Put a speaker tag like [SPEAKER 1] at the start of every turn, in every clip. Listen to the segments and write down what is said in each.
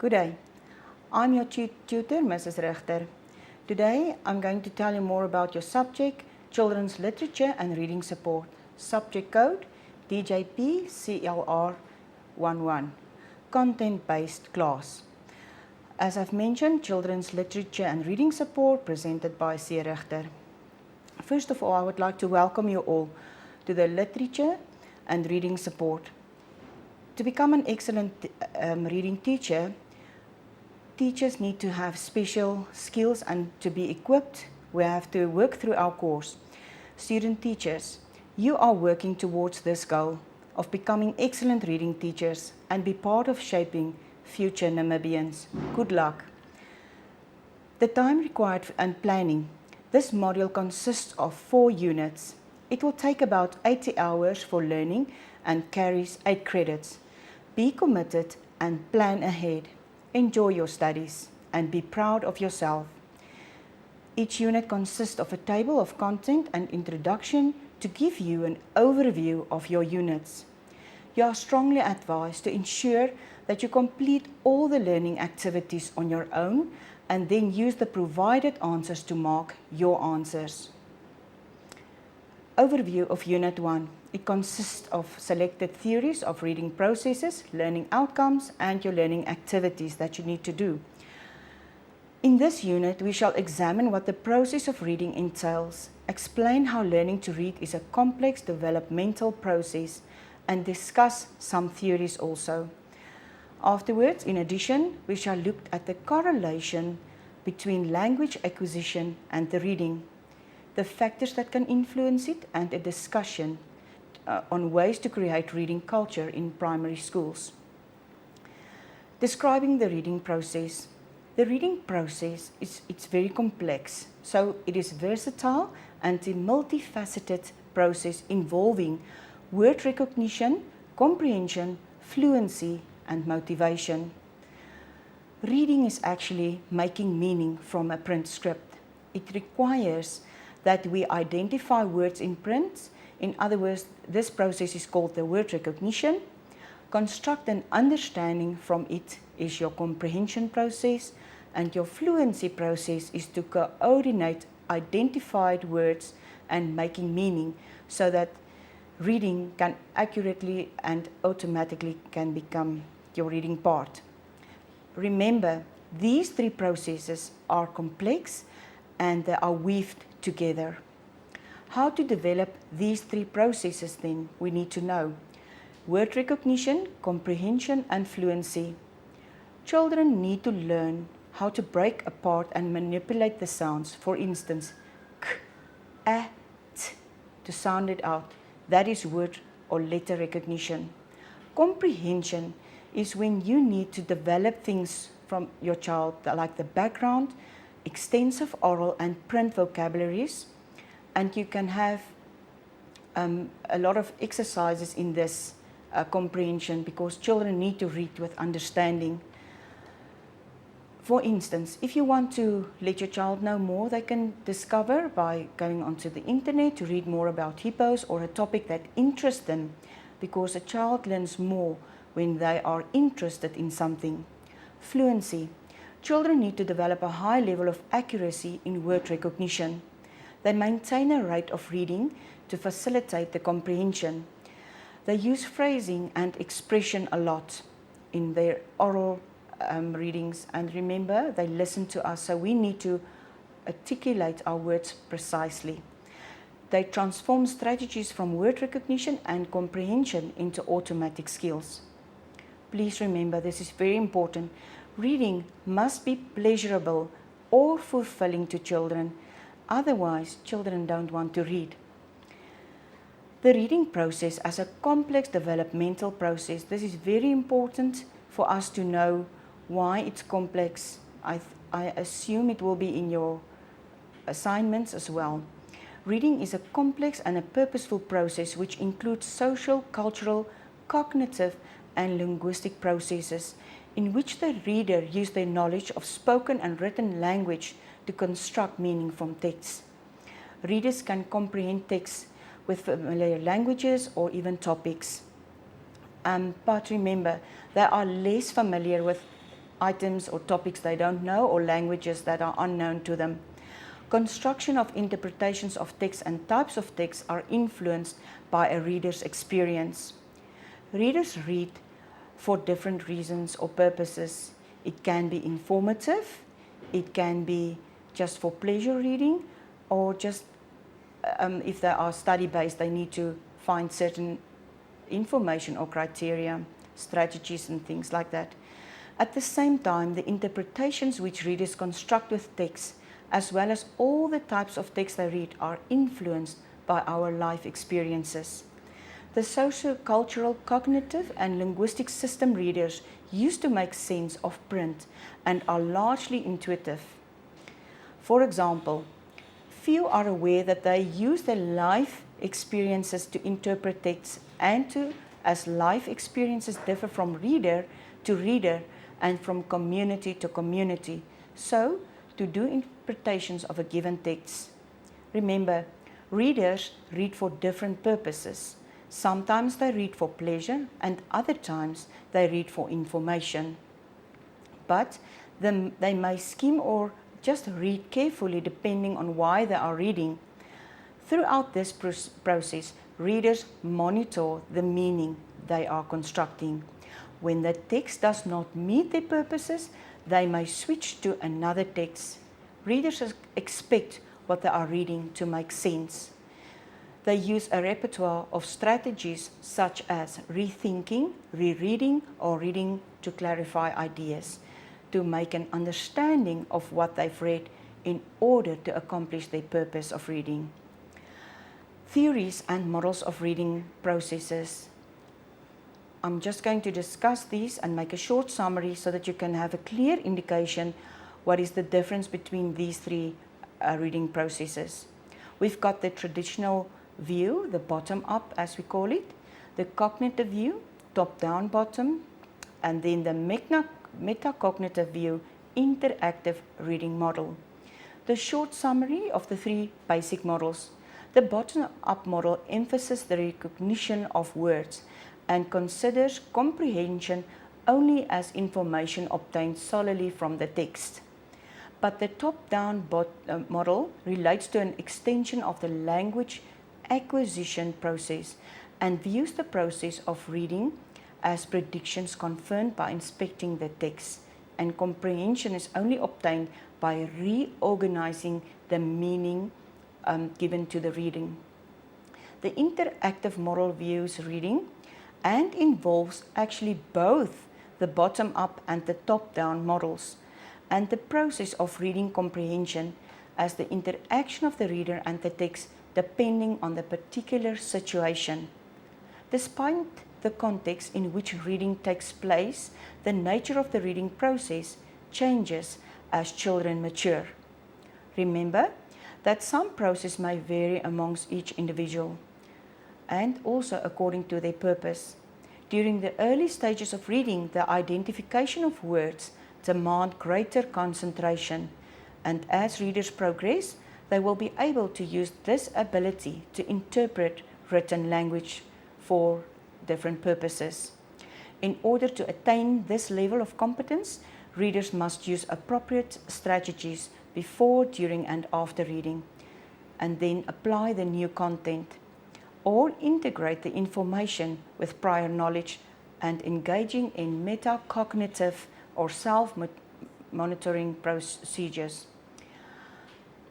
[SPEAKER 1] Good day. I'm your tutor, Mrs. Richter. Today, I'm going to tell you more about your subject, Children's Literature and Reading Support. Subject code, Djp-Clr11. Content-based class. As I've mentioned, Children's Literature and Reading Support presented by C. Richter. First of all, I would like to welcome you all to the Literature and Reading Support. To become an excellent reading teacher, teachers need to have special skills, and to be equipped, we have to work through our course. Student teachers, you are working towards this goal of becoming excellent reading teachers and be part of shaping future Namibians. Good luck. The time required and planning. This module consists of 4 units. It will take about 80 hours for learning and carries 8 credits. Be committed and plan ahead. Enjoy your studies and be proud of yourself. Each unit consists of a table of content and introduction to give you an overview of your units. You are strongly advised to ensure that you complete all the learning activities on your own and then use the provided answers to mark your answers. Overview of Unit 1. It consists of selected theories of reading processes, learning outcomes, and your learning activities that you need to do. In this unit, we shall examine what the process of reading entails, explain how learning to read is a complex developmental process, and discuss some theories also. Afterwards, in addition, we shall look at the correlation between language acquisition and the reading, the factors that can influence it, and a discussion on ways to create reading culture in primary schools. Describing the reading process. The reading process it's very complex, so it is versatile and a multifaceted process involving word recognition, comprehension, fluency, and motivation. Reading is actually making meaning from a print script. It requires that we identify words in print. In other words, this process is called the word recognition. Construct an understanding from it is your comprehension process, and your fluency process is to coordinate identified words and making meaning so that reading can accurately and automatically can become your reading part. Remember, these 3 processes are complex and they are weaved together. How to develop these 3 processes then, we need to know. Word recognition, comprehension, and fluency. Children need to learn how to break apart and manipulate the sounds. For instance, k, a, t, to sound it out. That is word or letter recognition. Comprehension is when you need to develop things from your child, like the background, extensive oral and print vocabularies, and you can have a lot of exercises in this comprehension because children need to read with understanding. For instance, if you want to let your child know more, they can discover by going onto the internet to read more about hippos or a topic that interests them, because a child learns more when they are interested in something. Fluency. Children need to develop a high level of accuracy in word recognition. They maintain a rate of reading to facilitate the comprehension. They use phrasing and expression a lot in their oral readings, and remember, they listen to us, so we need to articulate our words precisely. They transform strategies from word recognition and comprehension into automatic skills. Please remember, this is very important. Reading must be pleasurable or fulfilling to children. Otherwise, children don't want to read. The reading process as a complex developmental process. This is very important for us to know why it's complex. I assume it will be in your assignments as well. Reading is a complex and a purposeful process which includes social, cultural, cognitive, and linguistic processes in which the reader uses their knowledge of spoken and written language to construct meaning from text. Readers can comprehend text with familiar languages or even topics. But remember, they are less familiar with items or topics they don't know or languages that are unknown to them. Construction of interpretations of text and types of text are influenced by a reader's experience. Readers read for different reasons or purposes. It can be informative, it can be just for pleasure reading, or just if they are study-based, they need to find certain information or criteria, strategies and things like that. At the same time, the interpretations which readers construct with text, as well as all the types of text they read, are influenced by our life experiences. The socio-cultural, cognitive and linguistic system readers use to make sense of print and are largely intuitive. For example, few are aware that they use their life experiences to interpret text, and as life experiences differ from reader to reader and from community to community, so to do interpretations of a given text. Remember, readers read for different purposes. Sometimes they read for pleasure and other times they read for information. But they may skim or just read carefully depending on why they are reading. Throughout this process, readers monitor the meaning they are constructing. When the text does not meet their purposes, they may switch to another text. Readers expect what they are reading to make sense. They use a repertoire of strategies such as rethinking, rereading, or reading to clarify ideas, to make an understanding of what they've read in order to accomplish their purpose of reading. Theories and models of reading processes. I'm just going to discuss these and make a short summary so that you can have a clear indication what is the difference between these three reading processes. We've got the traditional view, the bottom-up as we call it, the cognitive view, top-down bottom, and then the metacognitive view, interactive reading model. The short summary of the three basic models. The bottom-up model emphasizes the recognition of words and considers comprehension only as information obtained solely from the text. But the top-down model relates to an extension of the language acquisition process and views the process of reading as predictions confirmed by inspecting the text, and comprehension is only obtained by reorganizing the meaning given to the reading. The interactive model views reading and involves actually both the bottom-up and the top-down models, and the process of reading comprehension as the interaction of the reader and the text depending on the particular situation. Despite the context in which reading takes place, the nature of the reading process changes as children mature. Remember that some process may vary amongst each individual and also according to their purpose. During the early stages of reading, the identification of words demand greater concentration, and as readers progress, they will be able to use this ability to interpret written language for different purposes. In order to attain this level of competence, readers must use appropriate strategies before, during, and after reading, and then apply the new content, or integrate the information with prior knowledge and engaging in metacognitive or self-monitoring procedures.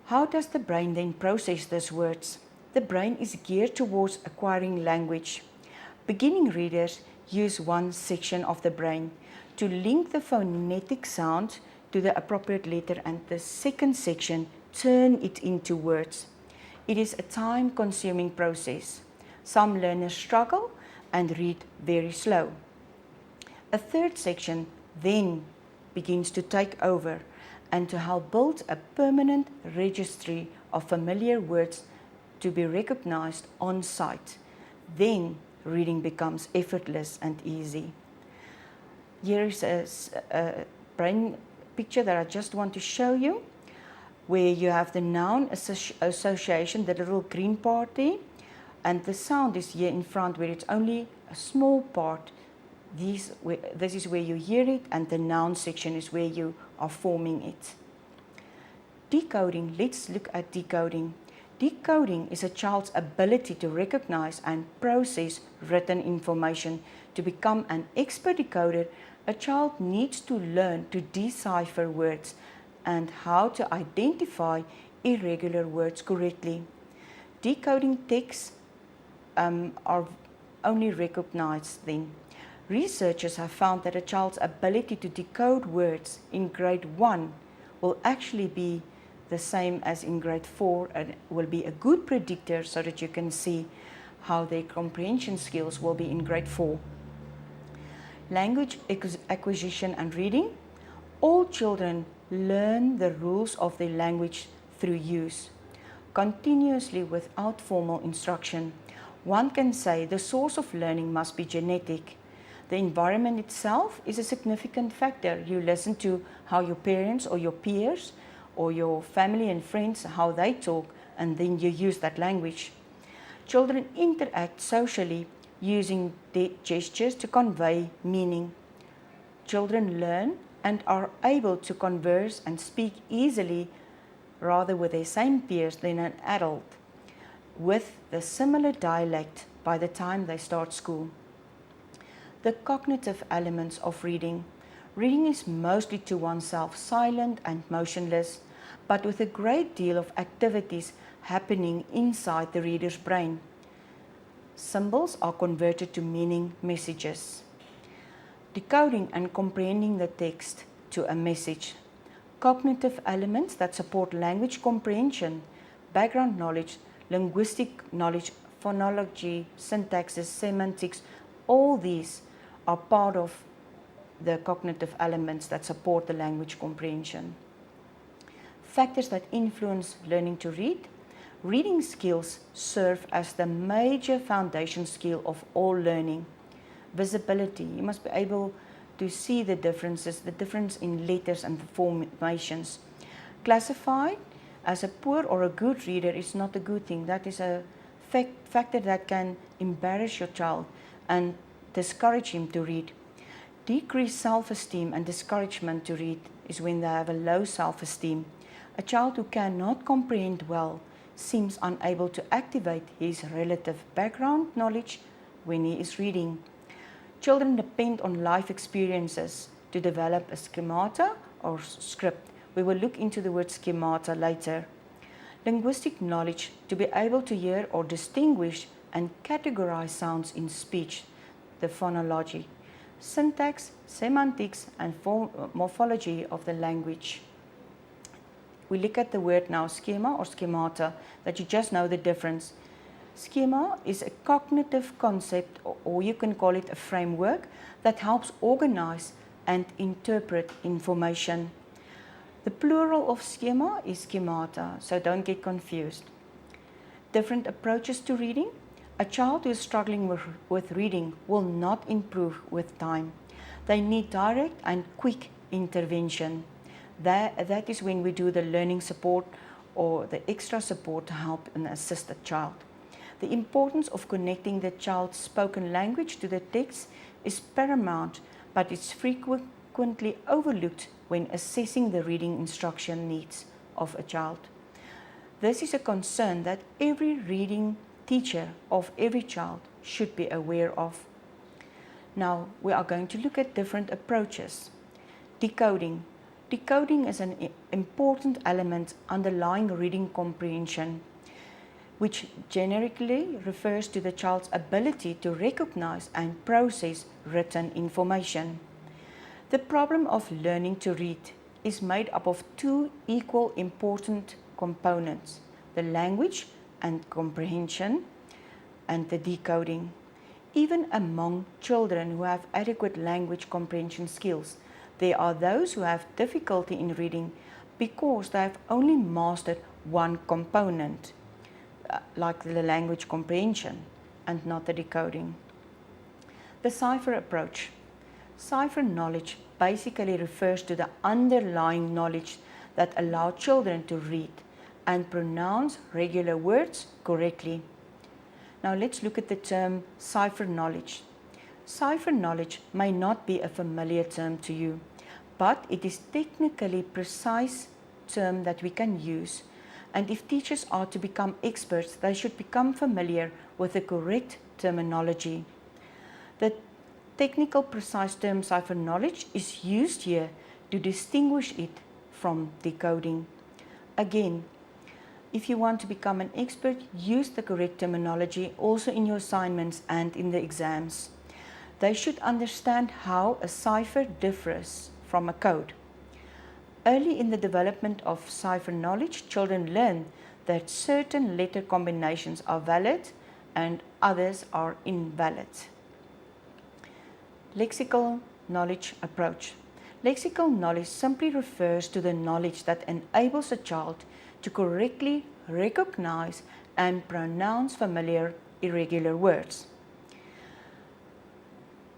[SPEAKER 1] How does the brain then process these words? The brain is geared towards acquiring language. Beginning readers use one section of the brain to link the phonetic sound to the appropriate letter, and the second section turn it into words. It is a time-consuming process. Some learners struggle and read very slow. A third section then begins to take over and to help build a permanent registry of familiar words to be recognized on sight. Then reading becomes effortless and easy. Here is a brain picture that I just want to show you, where you have the noun association, the little green part there, and the sound is here in front, where it's only a small part This is where you hear it, and the noun section is where you are forming it. Decoding. Let's look at decoding. Decoding is a child's ability to recognize and process written information. To become an expert decoder, a child needs to learn to decipher words and how to identify irregular words correctly. Decoding texts are only recognized then. Researchers have found that a child's ability to decode words in grade 1 will actually be the same as in grade 4 and will be a good predictor so that you can see how their comprehension skills will be in grade 4. Language acquisition and reading. All children learn the rules of their language through use, continuously without formal instruction. One can say the source of learning must be genetic. The environment itself is a significant factor. You listen to how your parents or your peers or your family and friends, how they talk, and then you use that language. Children interact socially using gestures to convey meaning. Children learn and are able to converse and speak easily rather with their same peers than an adult with the similar dialect by the time they start school. The cognitive elements of reading. Reading is mostly to oneself, silent and motionless, but with a great deal of activities happening inside the reader's brain. Symbols are converted to meaning messages. Decoding and comprehending the text to a message. Cognitive elements that support language comprehension, background knowledge, linguistic knowledge, phonology, syntaxes, semantics, all these are part of the cognitive elements that support the language comprehension. Factors that influence learning to read. Reading skills serve as the major foundation skill of all learning. Visibility. You must be able to see the differences, the difference in letters and formations. Classified as a poor or a good reader is not a good thing. That is a factor that can embarrass your child and discourage him to read. Decreased self-esteem and discouragement to read is when they have a low self-esteem. A child who cannot comprehend well seems unable to activate his relative background knowledge when he is reading. Children depend on life experiences to develop a schemata or script. We will look into the word schemata later. Linguistic knowledge to be able to hear or distinguish and categorize sounds in speech, the phonology. Syntax, semantics, and morphology of the language. We look at the word now, schema or schemata, that you just know the difference. Schema is a cognitive concept, or you can call it a framework, that helps organize and interpret information. The plural of schema is schemata, so don't get confused. Different approaches to reading. A child who is struggling with reading will not improve with time. They need direct and quick intervention. That is when we do the learning support or the extra support to help and assist the child. The importance of connecting the child's spoken language to the text is paramount, but it's frequently overlooked when assessing the reading instruction needs of a child. This is a concern that every reading teacher of every child should be aware of. Now we are going to look at different approaches. Decoding. Decoding is an important element underlying reading comprehension, which generically refers to the child's ability to recognize and process written information. The problem of learning to read is made up of two equal important components: the language and comprehension and the decoding. Even among children who have adequate language comprehension skills, there are those who have difficulty in reading because they have only mastered one component, like the language comprehension, and not the decoding. The cipher approach. Cipher knowledge basically refers to the underlying knowledge that allow children to read and pronounce regular words correctly. Now let's look at the term cipher knowledge. Cipher knowledge may not be a familiar term to you, but it is technically precise term that we can use. And if teachers are to become experts, they should become familiar with the correct terminology. The technical precise term cipher knowledge is used here to distinguish it from decoding. Again, if you want to become an expert, use the correct terminology also in your assignments and in the exams. They should understand how a cipher differs from a code. Early in the development of cipher knowledge, children learn that certain letter combinations are valid and others are invalid. Lexical knowledge approach. Lexical knowledge simply refers to the knowledge that enables a child to correctly recognize and pronounce familiar irregular words.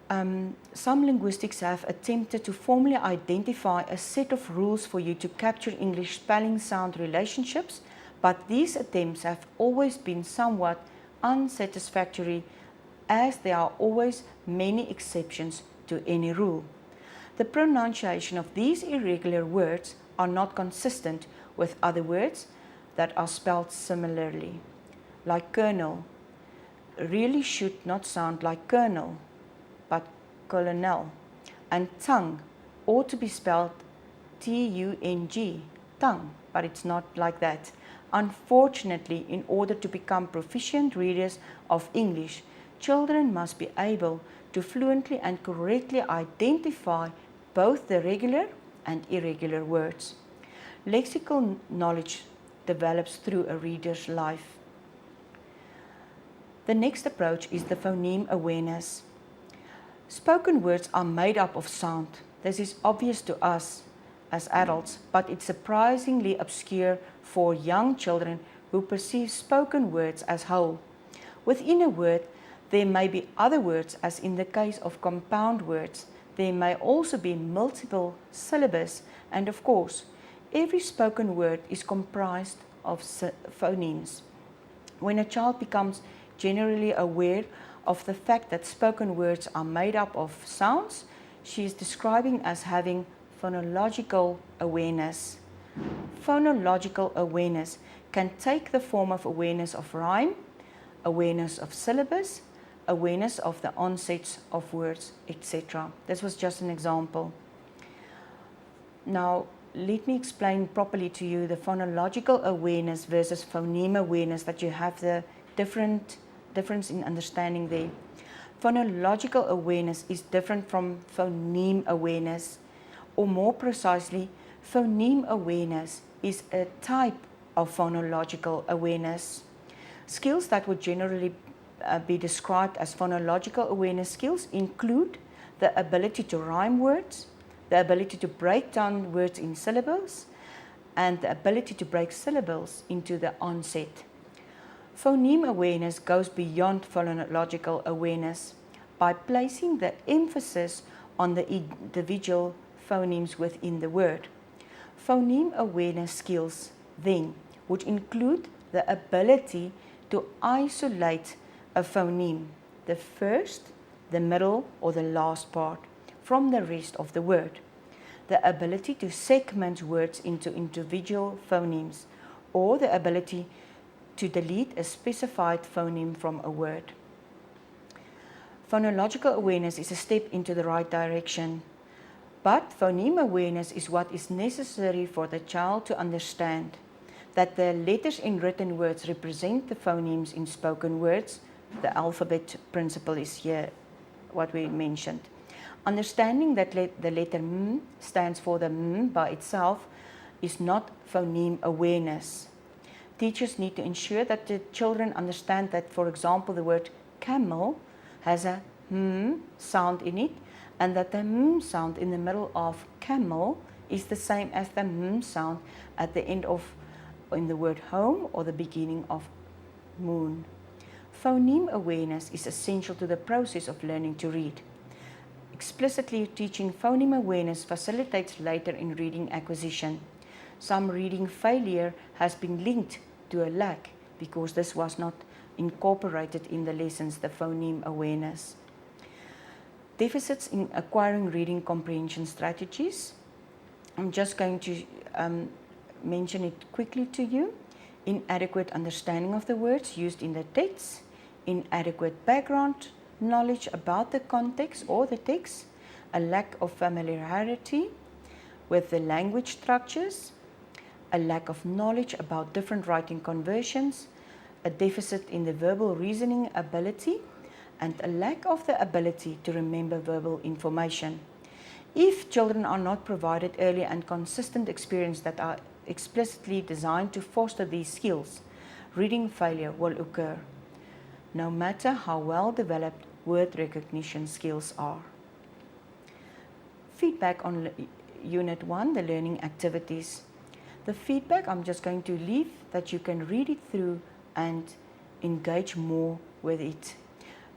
[SPEAKER 1] Some linguistics have attempted to formally identify a set of rules for you to capture English spelling sound relationships, but these attempts have always been somewhat unsatisfactory as there are always many exceptions to any rule. The pronunciation of these irregular words are not consistent with other words that are spelled similarly, like colonel. Really should not sound like colonel, but colonel. And tongue ought to be spelled T-U-N-G, tongue, but it's not like that. Unfortunately, in order to become proficient readers of English, children must be able to fluently and correctly identify both the regular and irregular words. Lexical knowledge develops through a reader's life. The next approach is the phoneme awareness. Spoken words are made up of sound. This is obvious to us as adults, but it's surprisingly obscure for young children who perceive spoken words as whole. Within a word, there may be other words, as in the case of compound words. There may also be multiple syllables, and of course, every spoken word is comprised of phonemes. When a child becomes generally aware of the fact that spoken words are made up of sounds, she is describing as having phonological awareness. Phonological awareness can take the form of awareness of rhyme, awareness of syllabus, awareness of the onsets of words, etc. This was just an example. Now, let me explain properly to you the phonological awareness versus phoneme awareness, that you have the difference in understanding there. Phonological awareness is different from phoneme awareness, or more precisely, phoneme awareness is a type of phonological awareness. Skills that would generally be described as phonological awareness skills include the ability to rhyme words, the ability to break down words in syllables, and the ability to break syllables into the onset. Phoneme awareness goes beyond phonological awareness by placing the emphasis on the individual phonemes within the word. Phoneme awareness skills then would include the ability to isolate a phoneme, the first, the middle, or the last part, from the rest of the word. The ability to segment words into individual phonemes, or the ability to delete a specified phoneme from a word. Phonological awareness is a step into the right direction, but phoneme awareness is what is necessary for the child to understand that the letters in written words represent the phonemes in spoken words. The alphabet principle is here what we mentioned. Understanding that the letter M stands for the M by itself is not phoneme awareness. Teachers need to ensure that the children understand that, for example, the word camel has a M sound in it, and that the M sound in the middle of camel is the same as the M sound at the end of in the word home or the beginning of moon. Phoneme awareness is essential to the process of learning to read. Explicitly teaching phoneme awareness facilitates later in reading acquisition. Some reading failure has been linked to a lack because this was not incorporated in the lessons, the phoneme awareness. Deficits in acquiring reading comprehension strategies. I'm just going to mention it quickly to you. Inadequate understanding of the words used in the text, inadequate background knowledge about the context or the text, a lack of familiarity with the language structures, a lack of knowledge about different writing conversions, a deficit in the verbal reasoning ability, and a lack of the ability to remember verbal information. If children are not provided early and consistent experience that are explicitly designed to foster these skills, reading failure will occur, no matter how well developed word recognition skills are. Feedback on Unit 1, the learning activities. The feedback I'm just going to leave that you can read it through and engage more with it.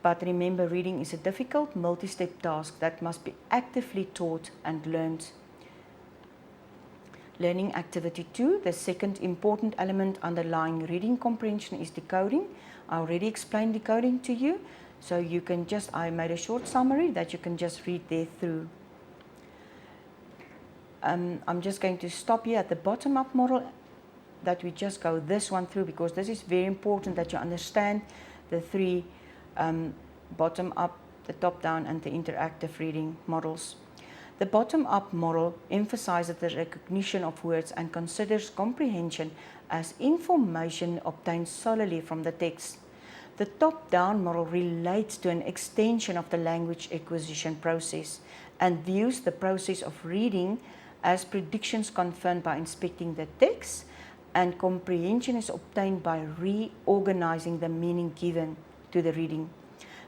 [SPEAKER 1] But remember, reading is a difficult multi-step task that must be actively taught and learned. Learning activity 2, the second important element underlying reading comprehension is decoding. I already explained decoding to you, so you can just, I made a short summary that you can just read there through. I'm just going to stop here at the bottom-up model, that we just go this one through, because this is very important that you understand the three bottom-up, the top-down, and the interactive reading models. The bottom-up model emphasizes the recognition of words and considers comprehension as information obtained solely from the text. The top-down model relates to an extension of the language acquisition process and views the process of reading as predictions confirmed by inspecting the text, and comprehension is obtained by reorganizing the meaning given to the reading.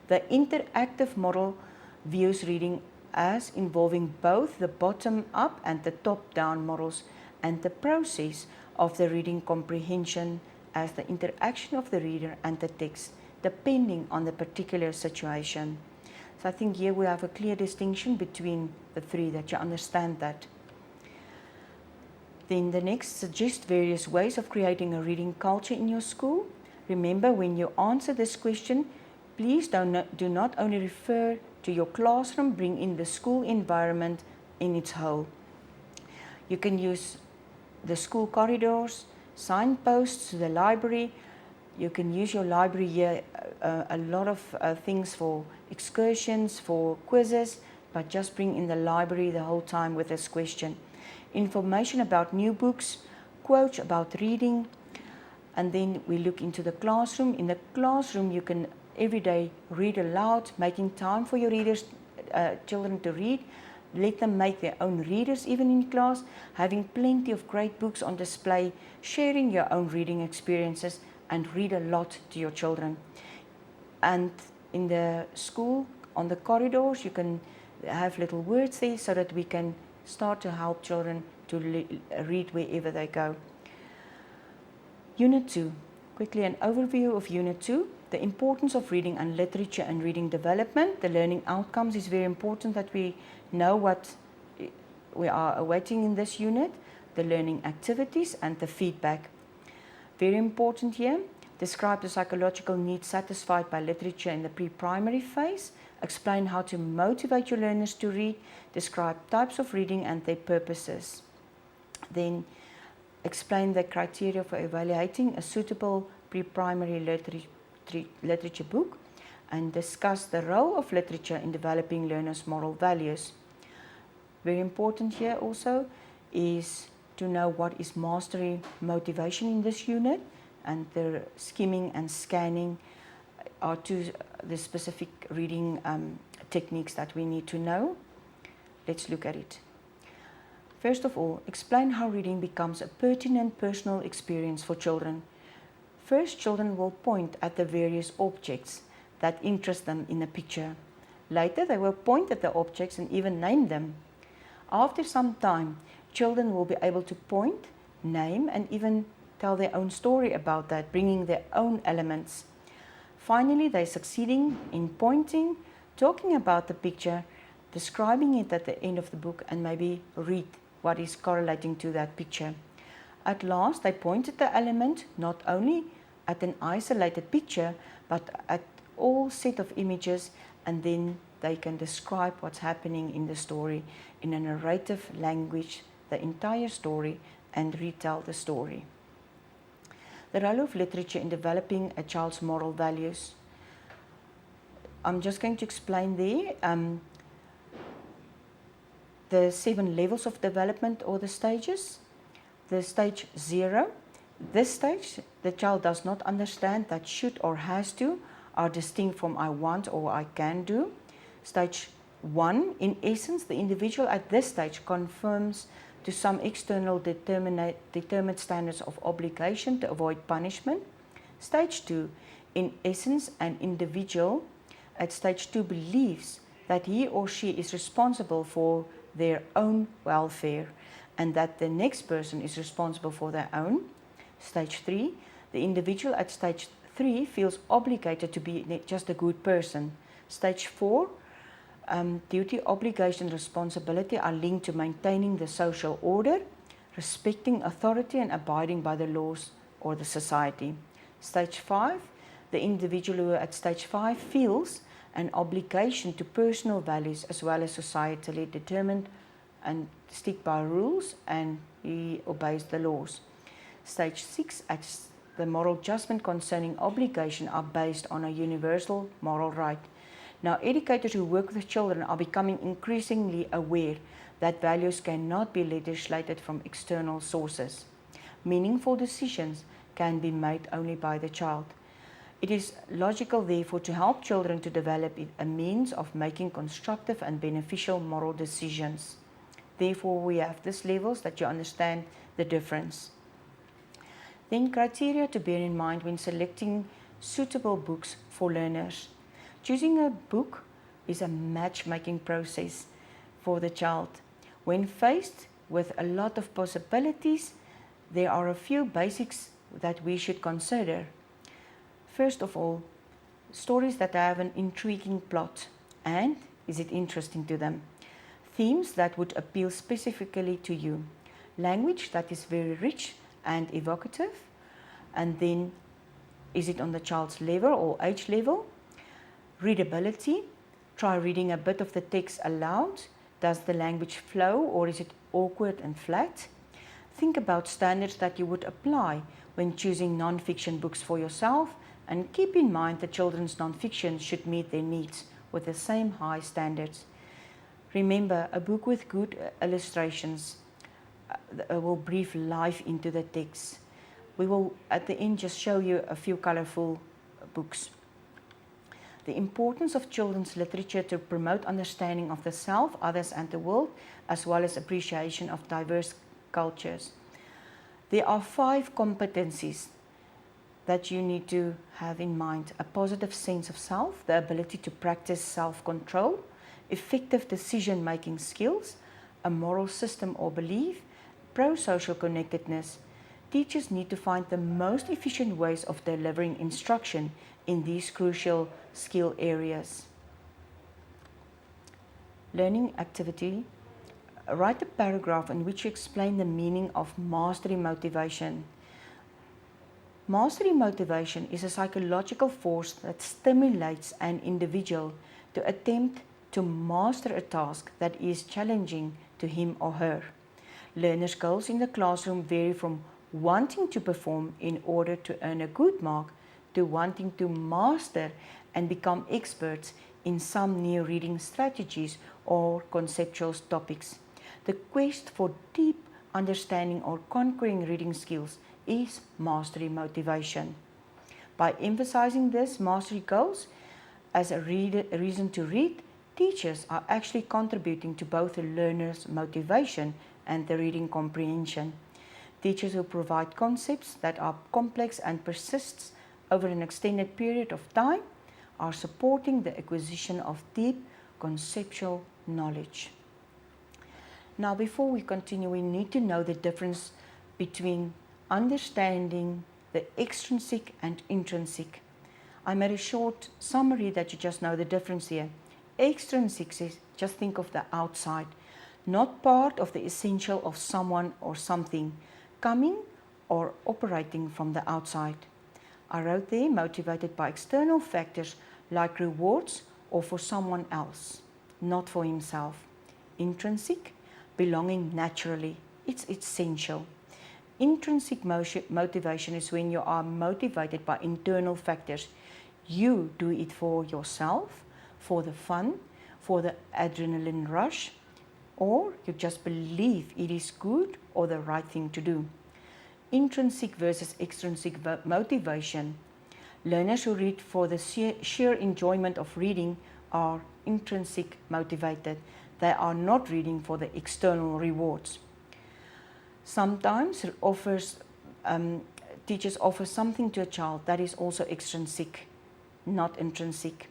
[SPEAKER 1] The interactive model views reading as involving both the bottom-up and the top-down models, and the process of the reading comprehension as the interaction of the reader and the text, depending on the particular situation. So I think here we have a clear distinction between the three, that you understand that. Then the next, suggest various ways of creating a reading culture in your school. Remember, when you answer this question, please do not only refer to your classroom, bring in the school environment in its whole. You can use the school corridors, signposts to the library. You can use your library here, a lot of things for excursions, for quizzes, but just bring in the library the whole time with this question. Information about new books, quotes about reading, and then we look into the classroom. In the classroom, you can every day read aloud, making time for your readers, children to read. Let them make their own readers even in class, having plenty of great books on display, sharing your own reading experiences, and read a lot to your children. And in the school, on the corridors, you can have little words there so that we can start to help children to read wherever they go. Unit 2. Quickly an overview of Unit 2. The importance of reading and literature and reading development. The learning outcomes is very important that we know what we are awaiting in this unit. The learning activities and the feedback. Very important here. Describe the psychological needs satisfied by literature in the pre-primary phase. Explain how to motivate your learners to read. Describe types of reading and their purposes. Then explain the criteria for evaluating a suitable pre-primary literature book, and discuss the role of literature in developing learners' moral values. Very important here also is to know what is mastery motivation in this unit, and the skimming and scanning are two the specific reading techniques that we need to know. Let's look at it. First of all, explain how reading becomes a pertinent personal experience for children. First, children will point at the various objects that interest them in a picture. Later, they will point at the objects and even name them. After some time, children will be able to point, name, and even tell their own story about that, bringing their own elements. Finally, they're succeeding in pointing, talking about the picture, describing it at the end of the book, and maybe read what is correlating to that picture. At last, they point at the element, not only at an isolated picture, but at all set of images and then they can describe what's happening in the story in a narrative language, the entire story, and retell the story. The role of literature in developing a child's moral values. I'm just going to explain there the 7 levels of development or the stages. The stage 0, this stage, the child does not understand that should or has to are distinct from I want or I can do. Stage 1, in essence, the individual at this stage conforms to some external determined standards of obligation to avoid punishment. Stage 2, in essence, an individual at stage 2 believes that he or she is responsible for their own welfare and that the next person is responsible for their own. Stage 3, the individual at stage 3 feels obligated to be just a good person. Stage 4, duty, obligation, responsibility are linked to maintaining the social order, respecting authority and abiding by the laws or the society. Stage 5, the individual who at stage 5 feels an obligation to personal values as well as societally determined and stick by rules, and he obeys the laws. Stage 6, the moral judgment concerning obligation are based on a universal moral right. Now, educators who work with children are becoming increasingly aware that values cannot be legislated from external sources. Meaningful decisions can be made only by the child. It is logical, therefore, to help children to develop a means of making constructive and beneficial moral decisions. Therefore, we have these levels that you understand the difference. Then, criteria to bear in mind when selecting suitable books for learners. Choosing a book is a matchmaking process for the child. When faced with a lot of possibilities, there are a few basics that we should consider. First of all, stories that have an intriguing plot, and is it interesting to them? Themes that would appeal specifically to you. Language that is very rich and evocative, and then is it on the child's level or age level? Readability, try reading a bit of the text aloud. Does the language flow or is it awkward and flat? Think about standards that you would apply when choosing non-fiction books for yourself, and keep in mind that children's non-fiction should meet their needs with the same high standards. Remember, a book with good illustrations will breathe life into the text. We will at the end just show you a few colorful books. The importance of children's literature to promote understanding of the self, others and the world, as well as appreciation of diverse cultures. There are 5 competencies that you need to have in mind: a positive sense of self, the ability to practice self-control, effective decision-making skills, a moral system or belief, pro-social connectedness. Teachers need to find the most efficient ways of delivering instruction in these crucial skill areas. Learning activity. Write a paragraph in which you explain the meaning of mastery motivation. Mastery motivation is a psychological force that stimulates an individual to attempt to master a task that is challenging to him or her. Learners' goals in the classroom vary from wanting to perform in order to earn a good mark to wanting to master and become experts in some new reading strategies or conceptual topics. The quest for deep understanding or conquering reading skills is mastery motivation. By emphasizing this mastery goals as a reason to read, teachers are actually contributing to both the learner's motivation and the reading comprehension. Teachers who provide concepts that are complex and persists over an extended period of time are supporting the acquisition of deep conceptual knowledge. Now, before we continue, we need to know the difference between understanding the extrinsic and intrinsic. I made a short summary that you just know the difference here. Extrinsic is just think of the outside, not part of the essential of someone or something, coming or operating from the outside. I wrote there, motivated by external factors like rewards or for someone else, not for himself. Intrinsic, belonging naturally, it's essential. Intrinsic motivation is when you are motivated by internal factors. You do it for yourself, for the fun, for the adrenaline rush, or you just believe it is good or the right thing to do. Intrinsic versus extrinsic motivation. Learners who read for the sheer enjoyment of reading are intrinsic motivated. They are not reading for the external rewards. Sometimes teachers offer something to a child that is also extrinsic, not intrinsic.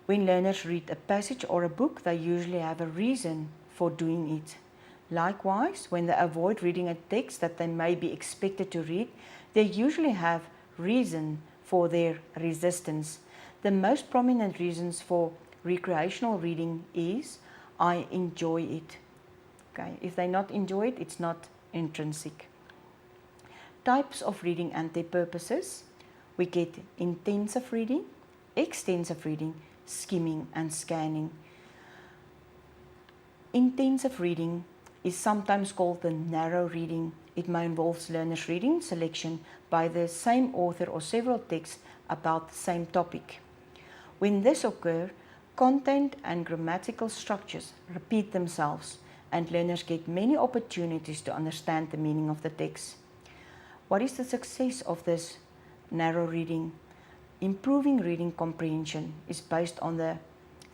[SPEAKER 1] When learners read a passage or a book, they usually have a reason for doing it. Likewise, when they avoid reading a text that they may be expected to read, they usually have reason for their resistance. The most prominent reasons for recreational reading is, I enjoy it. Okay, if they not enjoy it, it's not intrinsic. Types of reading and their purposes. We get intensive reading, extensive reading, skimming and scanning. Intensive reading is sometimes called the narrow reading. It may involve learners reading selection by the same author or several texts about the same topic. When this occurs, content and grammatical structures repeat themselves, and learners get many opportunities to understand the meaning of the text. What is the success of this narrow reading? Improving reading comprehension is based on the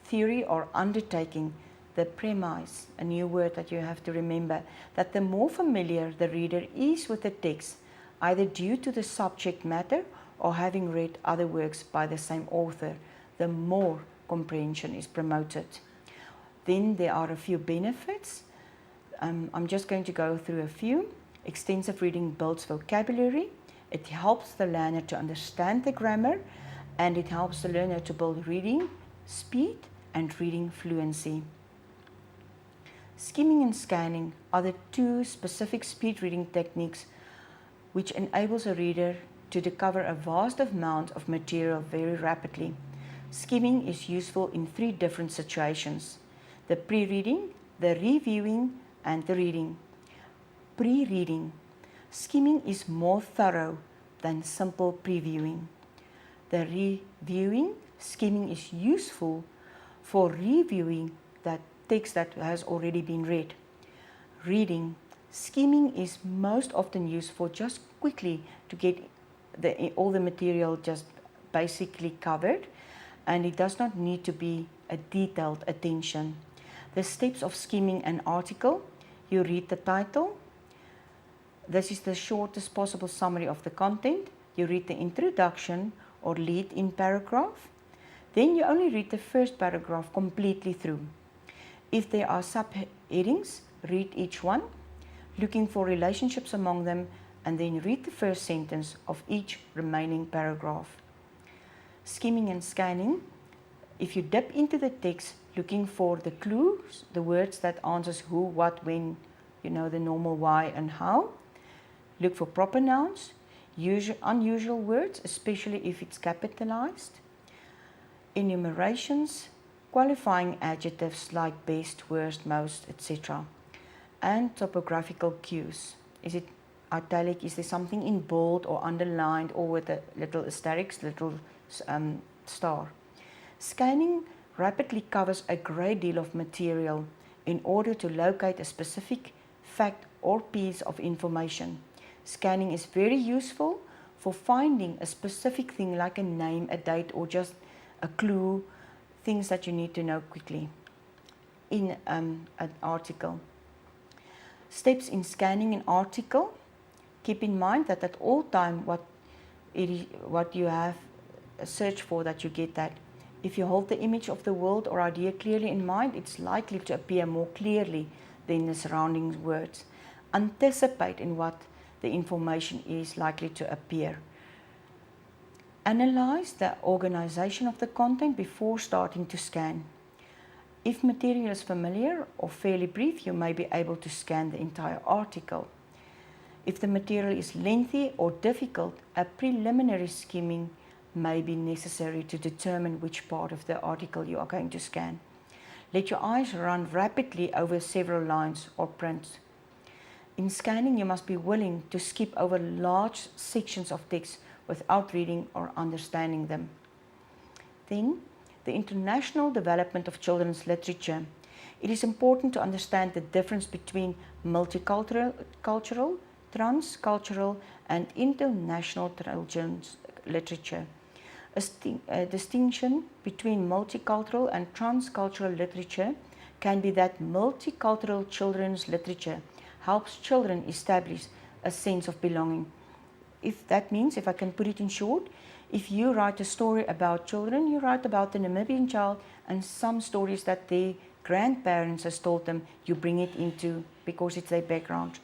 [SPEAKER 1] theory or undertaking, the premise, a new word that you have to remember, that the more familiar the reader is with the text, either due to the subject matter or having read other works by the same author, the more comprehension is promoted. Then there are a few benefits. I'm just going to go through a few. Extensive reading builds vocabulary. It helps the learner to understand the grammar, and it helps the learner to build reading speed and reading fluency. Skimming and scanning are the two specific speed reading techniques which enables a reader to discover a vast amount of material very rapidly. Skimming is useful in three different situations: the pre-reading, the reviewing, and the reading. Pre-reading. Skimming is more thorough than simple previewing. The reviewing. Skimming is useful for reviewing that text that has already been read. Reading. Skimming is most often used for just quickly to get all the material just basically covered, and it does not need to be a detailed attention. The steps of skimming an article. You read the title. This is the shortest possible summary of the content. You read the introduction or lead-in paragraph. Then you only read the first paragraph completely through. If there are subheadings, read each one, looking for relationships among them, and then read the first sentence of each remaining paragraph. Skimming and scanning. If you dip into the text looking for the clues, the words that answers who, what, when, the normal why and how. Look for proper nouns, unusual words, especially if it's capitalized. Enumerations, qualifying adjectives like best, worst, most, etc. And topographical cues. Is it italic? Is there something in bold or underlined or with a little asterisk, little star? Scanning rapidly covers a great deal of material in order to locate a specific fact or piece of information. Scanning is very useful for finding a specific thing like a name, a date, or just a clue, things that you need to know quickly in an article. Steps in scanning an article. Keep in mind that at all time what you have searched for, that you get that. If you hold the image of the world or idea clearly in mind, it's likely to appear more clearly than the surrounding words. Anticipate in what the information is likely to appear. Analyze the organization of the content before starting to scan. If material is familiar or fairly brief, you may be able to scan the entire article. If the material is lengthy or difficult, a preliminary skimming may be necessary to determine which part of the article you are going to scan. Let your eyes run rapidly over several lines or prints. In scanning, you must be willing to skip over large sections of text without reading or understanding them. Then, the international development of children's literature. It is important to understand the difference between multicultural, transcultural, and international children's literature. A distinction between multicultural and transcultural literature can be that multicultural children's literature helps children establish a sense of belonging. If that means, if I can put it in short, if you write a story about children, you write about the Namibian child and some stories that their grandparents has told them, you bring it into because it's their background.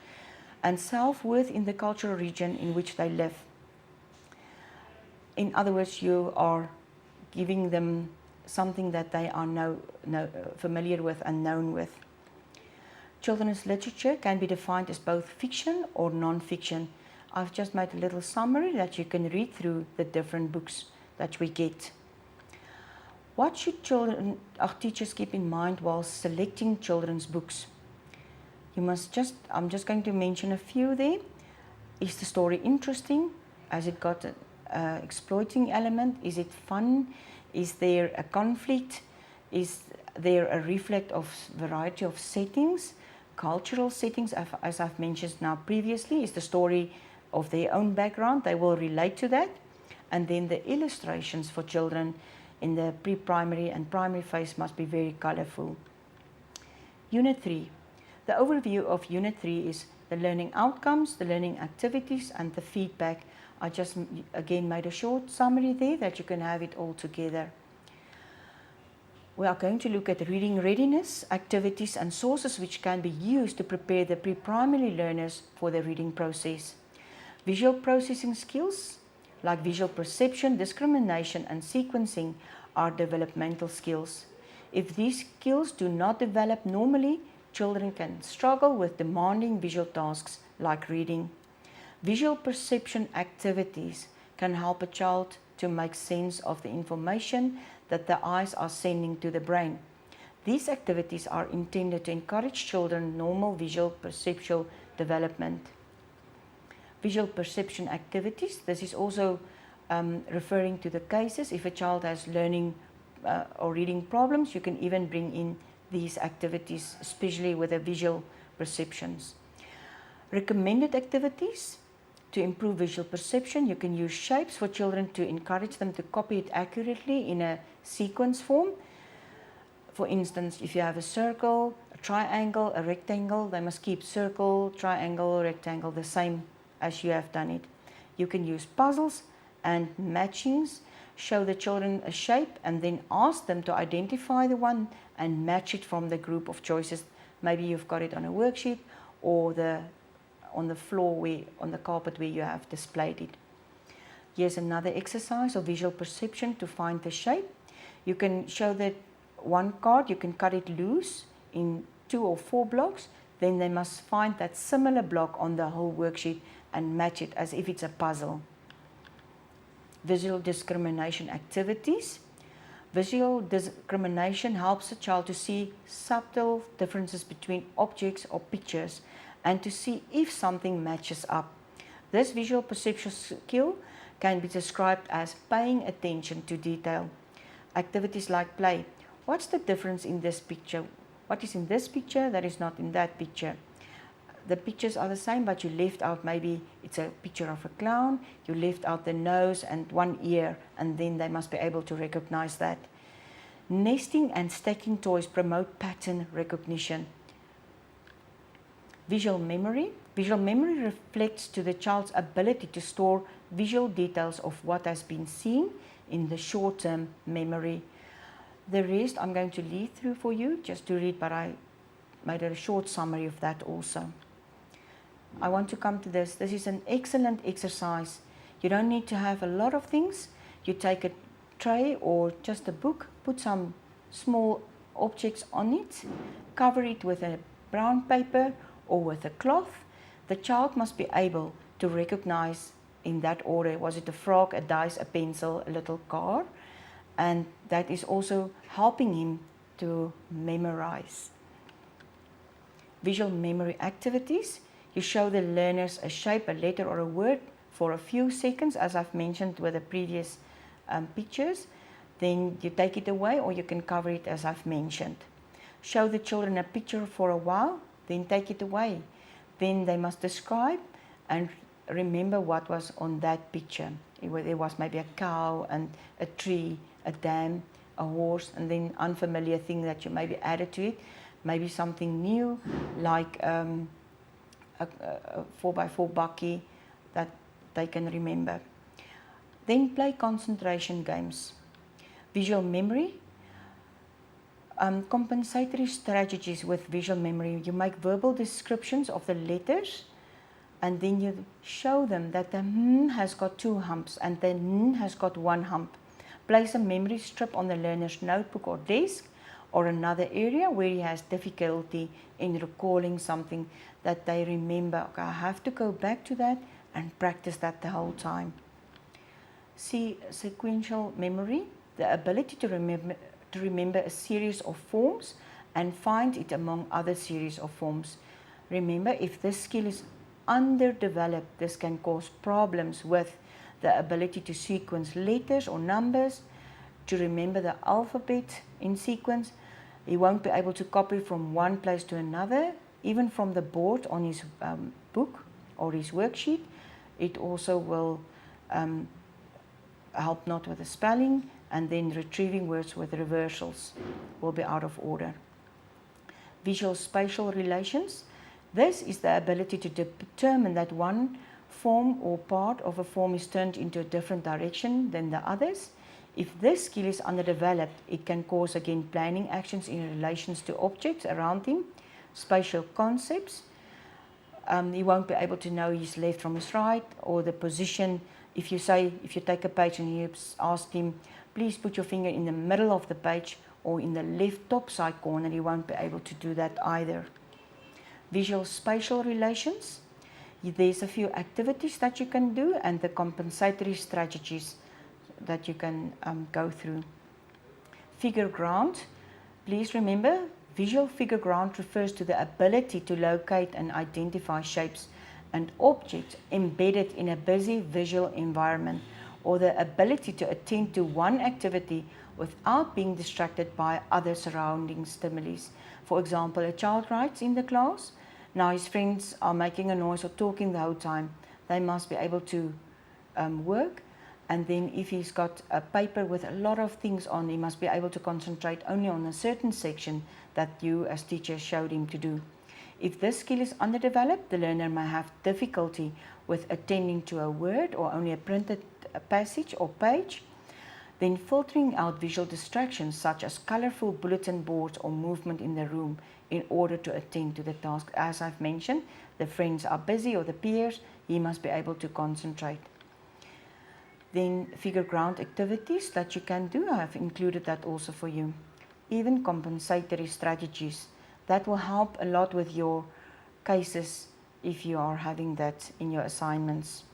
[SPEAKER 1] And self-worth in the cultural region in which they live. In other words, you are giving them something that they are familiar with and known with. Children's literature can be defined as both fiction or non-fiction. I've just made a little summary that you can read through the different books that we get. What should teachers keep in mind while selecting children's books? I'm just going to mention a few there. Is the story interesting? Has it got an exploiting element? Is it fun? Is there a conflict? Is there a reflect of variety of settings? Cultural settings, as I've mentioned now previously, is the story of their own background. They will relate to that. And then the illustrations for children in the pre-primary and primary phase must be very colorful. Unit 3. The overview of Unit 3 is the learning outcomes, the learning activities, and the feedback. I just again made a short summary there that you can have it all together. We are going to look at reading readiness, activities, and sources which can be used to prepare the pre-primary learners for the reading process. Visual processing skills, like visual perception, discrimination, and sequencing, are developmental skills. If these skills do not develop normally, children can struggle with demanding visual tasks like reading. Visual perception activities can help a child to make sense of the information that the eyes are sending to the brain. These activities are intended to encourage children's normal visual perceptual development. Visual perception activities, this is also referring to the cases. If a child has learning or reading problems, you can even bring in these activities, especially with the visual perceptions. Recommended activities to improve visual perception, you can use shapes for children to encourage them to copy it accurately in a sequence form. For instance, if you have a circle, a triangle, a rectangle, they must keep circle, triangle, rectangle the same as you have done it. You can use puzzles and matchings, show the children a shape and then ask them to identify the one and match it from the group of choices. Maybe you've got it on a worksheet or on the floor, on the carpet where you have displayed it. Here's another exercise of visual perception to find the shape. You can show that one card, you can cut it loose in 2 or 4 blocks, then they must find that similar block on the whole worksheet and match it as if it's a puzzle. Visual discrimination activities. Visual discrimination helps a child to see subtle differences between objects or pictures and to see if something matches up. This visual perception skill can be described as paying attention to detail. Activities like play. What's the difference in this picture? What is in this picture that is not in that picture? The pictures are the same, but you left out, maybe it's a picture of a clown, you left out the nose and one ear, and then they must be able to recognize that. Nesting and stacking toys promote pattern recognition. Visual memory. Visual memory reflects to the child's ability to store visual details of what has been seen in the short-term memory. The rest I'm going to lead through for you just to read, but I made a short summary of that also. I want to come to this. This is an excellent exercise. You don't need to have a lot of things. You take a tray or just a book, put some small objects on it, cover it with a brown paper or with a cloth. The child must be able to recognize in that order. Was it a frog, a dice, a pencil, a little car? And that is also helping him to memorize. Visual memory activities. You show the learners a shape, a letter or a word for a few seconds, as I've mentioned with the previous pictures. Then you take it away, or you can cover it as I've mentioned. Show the children a picture for a while, then take it away. Then they must describe and remember what was on that picture. There was maybe a cow and a tree, a dam, a horse, and then unfamiliar thing that you maybe added to it. Maybe something new, like a 4x4 bakkie that they can remember. Then play concentration games. Visual memory. Compensatory strategies with visual memory. You make verbal descriptions of the letters, and then you show them that the "n" has got 2 humps and the "n" has got 1 hump. Place a memory strip on the learner's notebook or desk, or another area where he has difficulty in recalling something that they remember. Okay, I have to go back to that and practice that the whole time. See, sequential memory, the ability to remember a series of forms and find it among other series of forms. Remember, if this skill is underdeveloped, this can cause problems with the ability to sequence letters or numbers, to remember the alphabet in sequence. He won't be able to copy from one place to another, even from the board on his book or his worksheet. It also will help not with the spelling, and then retrieving words with reversals will be out of order. Visual spatial relations. This is the ability to determine that one form or part of a form is turned into a different direction than the others. If this skill is underdeveloped, it can cause, again, planning actions in relations to objects around him, spatial concepts. He won't be able to know his left from his right, or the position. If you take a page and you ask him, please put your finger in the middle of the page or in the left top side corner, he won't be able to do that either. Visual spatial relations. There's a few activities that you can do and the compensatory strategies that you can go through. Figure ground. Please remember, visual figure ground refers to the ability to locate and identify shapes and objects embedded in a busy visual environment, or the ability to attend to one activity without being distracted by other surrounding stimuli. For example, a child writes in the class. Now his friends are making a noise or talking the whole time. They must be able to work. And then if he's got a paper with a lot of things on, he must be able to concentrate only on a certain section that you as teachers showed him to do. If this skill is underdeveloped, the learner may have difficulty with attending to a word or only a printed passage or page. Then filtering out visual distractions such as colorful bulletin boards or movement in the room in order to attend to the task. As I've mentioned, the friends are busy or the peers, he must be able to concentrate. Then figure ground activities that you can do, I have included that also for you. Even compensatory strategies, that will help a lot with your cases if you are having that in your assignments.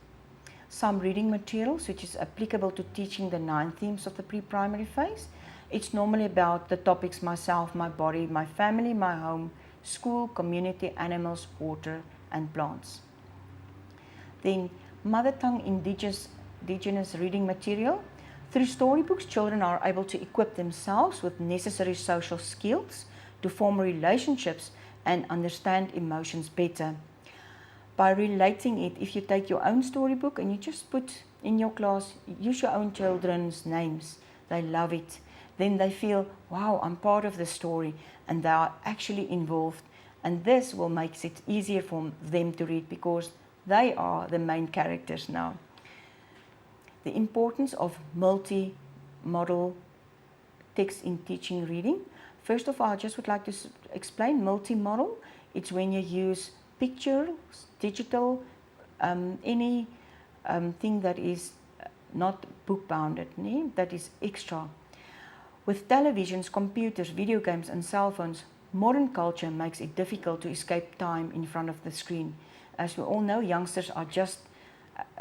[SPEAKER 1] Some reading materials which is applicable to teaching the 9 themes of the pre-primary phase. It's normally about the topics myself, my body, my family, my home, school, community, animals, water and plants. Then mother tongue indigenous reading material. Through storybooks, children are able to equip themselves with necessary social skills to form relationships and understand emotions better. By relating it, if you take your own storybook and you just put in your class, use your own children's names, they love it. Then they feel, wow, I'm part of the story, and they are actually involved. And this will make it easier for them to read because they are the main characters now. The importance of multi-model text in teaching reading. First of all, I just would like to explain multi-model. It's when you use pictures, digital, any thing that is not book-bounded, that is extra. With televisions, computers, video games and cell phones, modern culture makes it difficult to escape time in front of the screen. As we all know, youngsters are just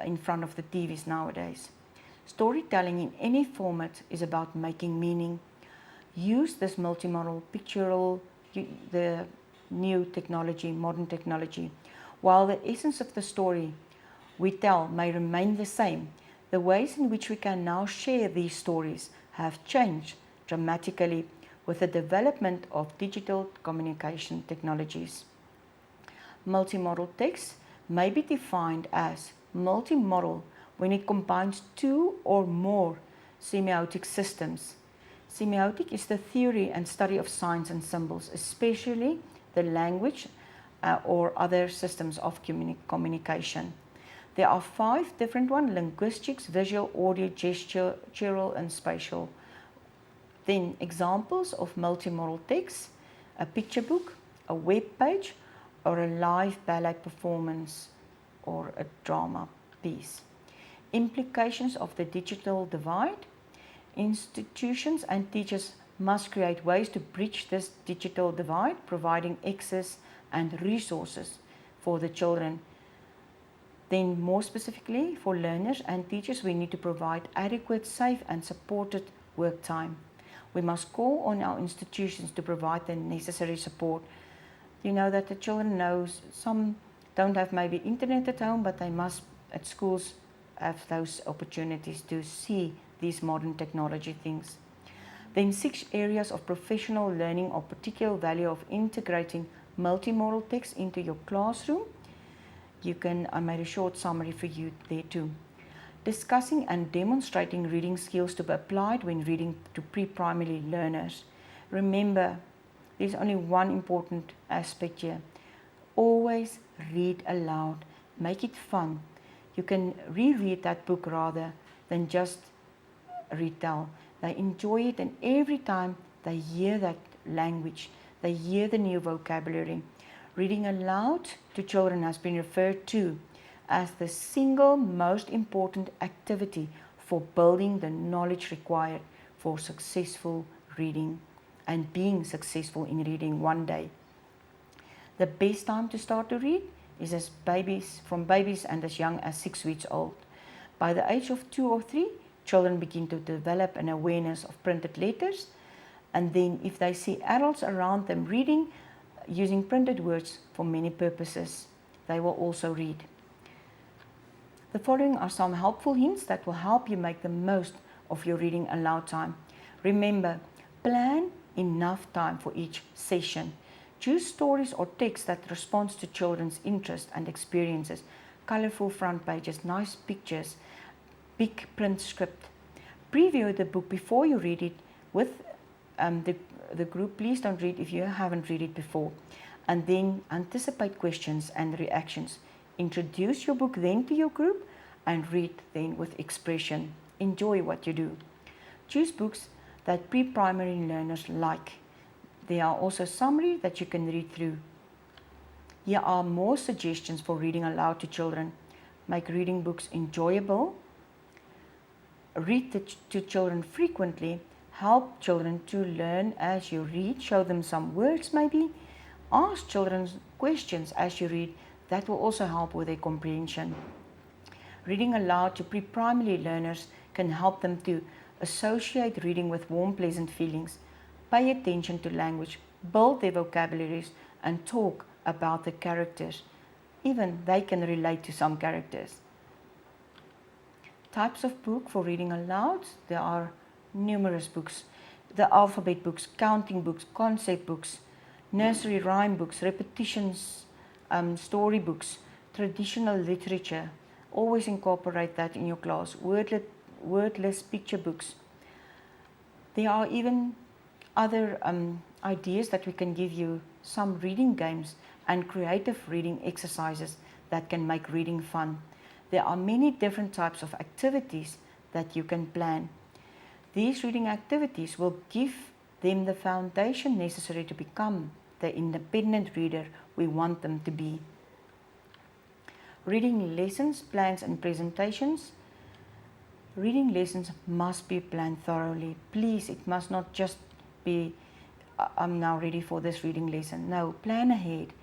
[SPEAKER 1] in front of the TVs nowadays. Storytelling in any format is about making meaning. Use this multimodal pictorial, the new technology, modern technology. While the essence of the story we tell may remain the same, the ways in which we can now share these stories have changed dramatically with the development of digital communication technologies. Multimodal text may be defined as multimodal when it combines two or more semiotic systems. Semiotic is the theory and study of signs and symbols, especially the language or other systems of communication. There are 5 different ones: linguistics, visual, audio, gestural, and spatial. Then examples of multimodal text: a picture book, a web page, or a live ballet performance or a drama piece. Implications of the digital divide. Institutions and teachers must create ways to bridge this digital divide, providing access and resources for the children. Then more specifically for learners and teachers, we need to provide adequate, safe and supported work time. We must call on our institutions to provide the necessary support. You know that the children some don't have maybe internet at home, but they must at schools have those opportunities to see these modern technology things. Then 6 areas of professional learning of particular value of integrating multimodal text into your classroom. I made a short summary for you there too. Discussing and demonstrating reading skills to be applied when reading to pre-primary learners. Remember, there's only one important aspect here. Always read aloud. Make it fun. You can reread that book rather than just retell. They enjoy it, and every time they hear that language, they hear the new vocabulary. Reading aloud to children has been referred to as the single most important activity for building the knowledge required for successful reading and being successful in reading one day. The best time to start to read is from babies and as young as 6 weeks old. By the age of 2 or 3, children begin to develop an awareness of printed letters, and then if they see adults around them reading, using printed words for many purposes, they will also read. The following are some helpful hints that will help you make the most of your reading aloud time. Remember, plan enough time for each session. Choose stories or text that responds to children's interests and experiences. Colorful front pages, nice pictures, big print script. Preview the book before you read it with the group. Please don't read if you haven't read it before. And then anticipate questions and reactions. Introduce your book then to your group and read then with expression. Enjoy what you do. Choose books that pre-primary learners like. There are also summaries that you can read through. Here are more suggestions for reading aloud to children. Make reading books enjoyable. Read to children frequently. Help children to learn as you read. Show them some words maybe. Ask children questions as you read. That will also help with their comprehension. Reading aloud to pre-primary learners can help them to associate reading with warm, pleasant feelings, pay attention to language, build their vocabularies, and talk about the characters. Even they can relate to some characters. Types of book for reading aloud. There are numerous books. The alphabet books, counting books, concept books, nursery rhyme books, repetitions, story books, traditional literature. Always incorporate that in your class. Wordless picture books. There are even other ideas that we can give you, some reading games and creative reading exercises that can make reading fun. There are many different types of activities that you can plan. These reading activities will give them the foundation necessary to become the independent reader we want them to be. Reading lessons, plans and presentations. Reading lessons must be planned thoroughly. Please, it must not just be, I'm now ready for this reading lesson. No, plan ahead.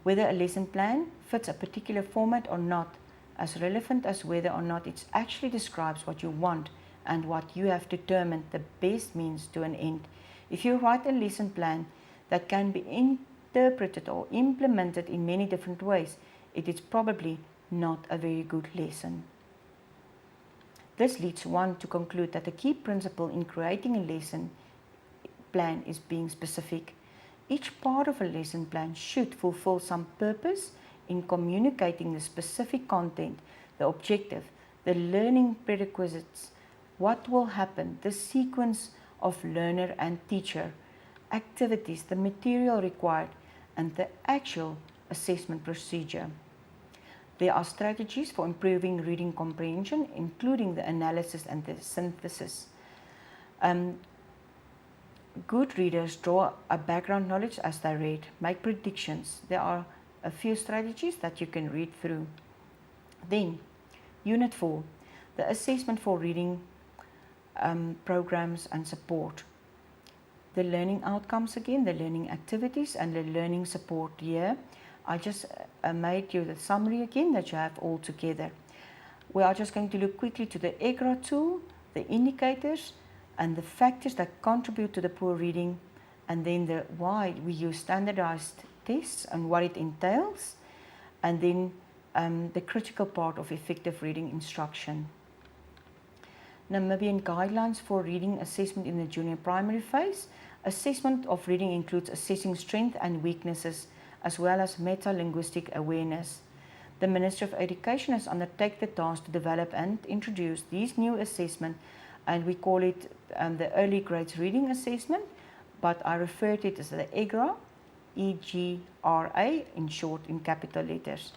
[SPEAKER 1] Whether a lesson plan fits a particular format or not, as relevant as whether or not it actually describes what you want and what you have determined the best means to an end. If you write a lesson plan that can be interpreted or implemented in many different ways, it is probably not a very good lesson. This leads one to conclude that the key principle in creating a lesson plan is being specific. Each part of a lesson plan should fulfill some purpose in communicating the specific content, the objective, the learning prerequisites, what will happen, the sequence of learner and teacher, activities, the material required, and the actual assessment procedure. There are strategies for improving reading comprehension, including the analysis and the synthesis. Good readers draw a background knowledge as they read, make predictions. There are a few strategies that you can read through. Then, Unit 4, the assessment for reading programs and support. The learning outcomes again, the learning activities and the learning support here. I just made you the summary again that you have all together. We are just going to look quickly to the EGRA tool, the indicators and the factors that contribute to the poor reading, and then the why we use standardized tests and what it entails, and then the critical part of effective reading instruction. Namibian guidelines for reading assessment in the junior primary phase. Assessment of reading includes assessing strengths and weaknesses, as well as meta-linguistic awareness. The Ministry of Education has undertaken the task to develop and introduce these new assessments, and we call it the early grades reading assessment, but I refer to it as the EGRA, E-G-R-A, in short, in capital letters.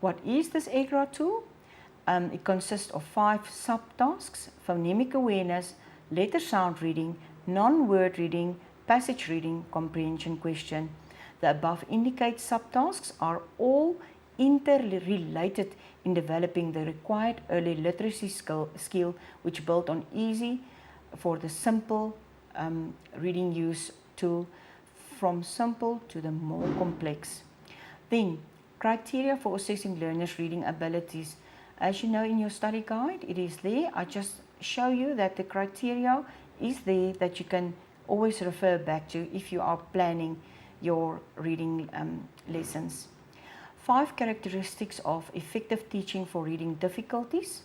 [SPEAKER 1] What is this EGRA tool? It consists of 5 subtasks: phonemic awareness, letter sound reading, non-word reading, passage reading, comprehension question. The above indicated subtasks are all interrelated in developing the required early literacy skill, which build on easy for the simple reading use tool, from simple to the more complex. Then, criteria for assessing learners' reading abilities. As you know, in your study guide, it is there. I just show you that the criteria is there that you can always refer back to if you are planning your reading lessons. 5 characteristics of effective teaching for reading difficulties.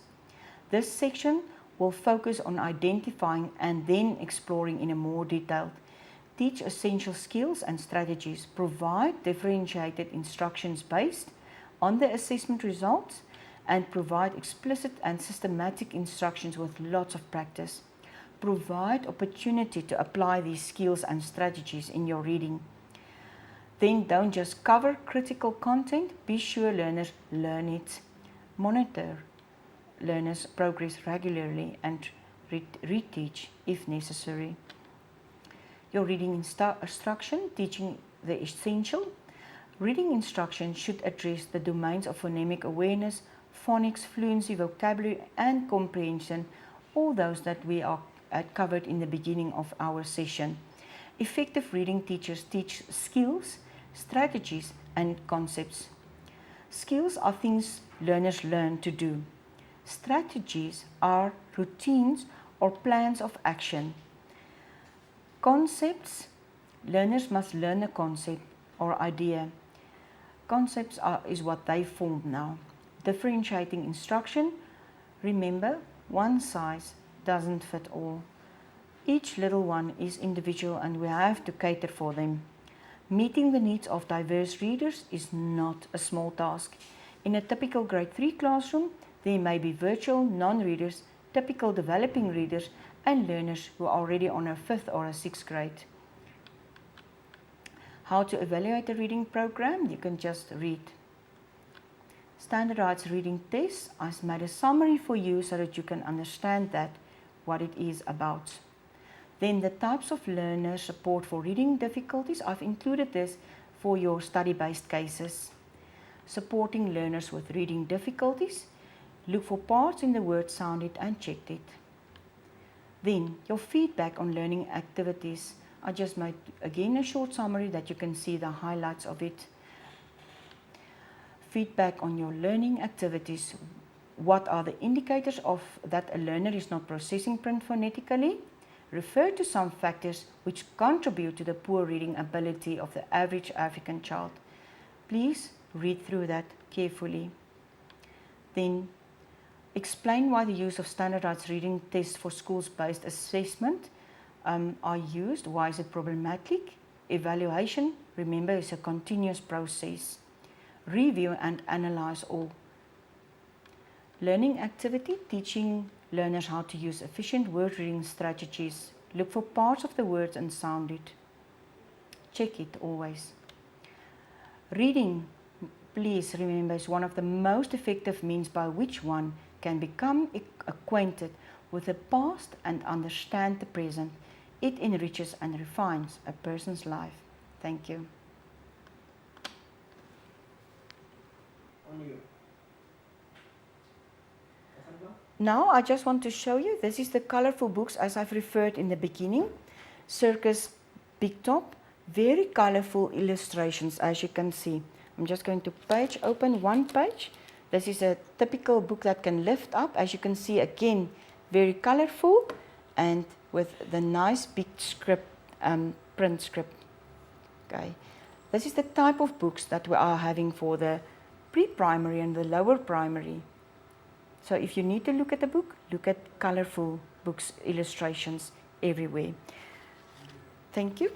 [SPEAKER 1] This section will focus on identifying and then exploring in a more detailed. Teach essential skills and strategies. Provide differentiated instructions based on the assessment results, and provide explicit and systematic instructions with lots of practice. Provide opportunity to apply these skills and strategies in your reading. Then don't just cover critical content, be sure learners learn it. Monitor learners' progress regularly and reteach if necessary. Your reading instruction, teaching the essential. Reading instruction should address the domains of phonemic awareness, phonics, fluency, vocabulary and comprehension, all those that we are covered in the beginning of our session. Effective reading teachers teach skills, strategies and concepts. Skills are things learners learn to do. Strategies are routines or plans of action. Concepts, learners must learn a concept or idea. Concepts is what they form now. Differentiating instruction, remember, one size doesn't fit all. Each little one is individual and we have to cater for them. Meeting the needs of diverse readers is not a small task. In a typical grade 3 classroom, there may be virtual non-readers, typical developing readers, and learners who are already on a 5th or a 6th grade. How to evaluate a reading program? You can just read. Standardized reading tests. I've made a summary for you so that you can understand that, what it is about. Then the types of learner support for reading difficulties. I've included this for your study-based cases. Supporting learners with reading difficulties. Look for parts in the word, sound it and check it. Then your feedback on learning activities. I just made again a short summary that you can see the highlights of it. feedback on your learning activities. What are the indicators of that a learner is not processing print phonetically? Refer to some factors which contribute to the poor reading ability of the average African child. Please read through that carefully. Then explain why the use of standardized reading tests for schools-based assessment are used. Why is it problematic? Evaluation, remember, is a continuous process. Review and analyze all. Learning activity, teaching learners how to use efficient word reading strategies. Look for parts of the words and sound it. Check it always. Reading, please remember, is one of the most effective means by which one can become acquainted with the past and understand the present. It enriches and refines a person's life. Thank you. Now I just want to show you, this is the colorful books as I've referred in the beginning. Circus Big Top, very colorful illustrations as you can see. I'm just going to open one page. This is a typical book that can lift up. As you can see, again, very colorful and with the nice big script, print script. Okay. This is the type of books that we are having for the pre-primary and the lower primary. So if you need to look at the book, look at colorful books, illustrations everywhere. Thank you.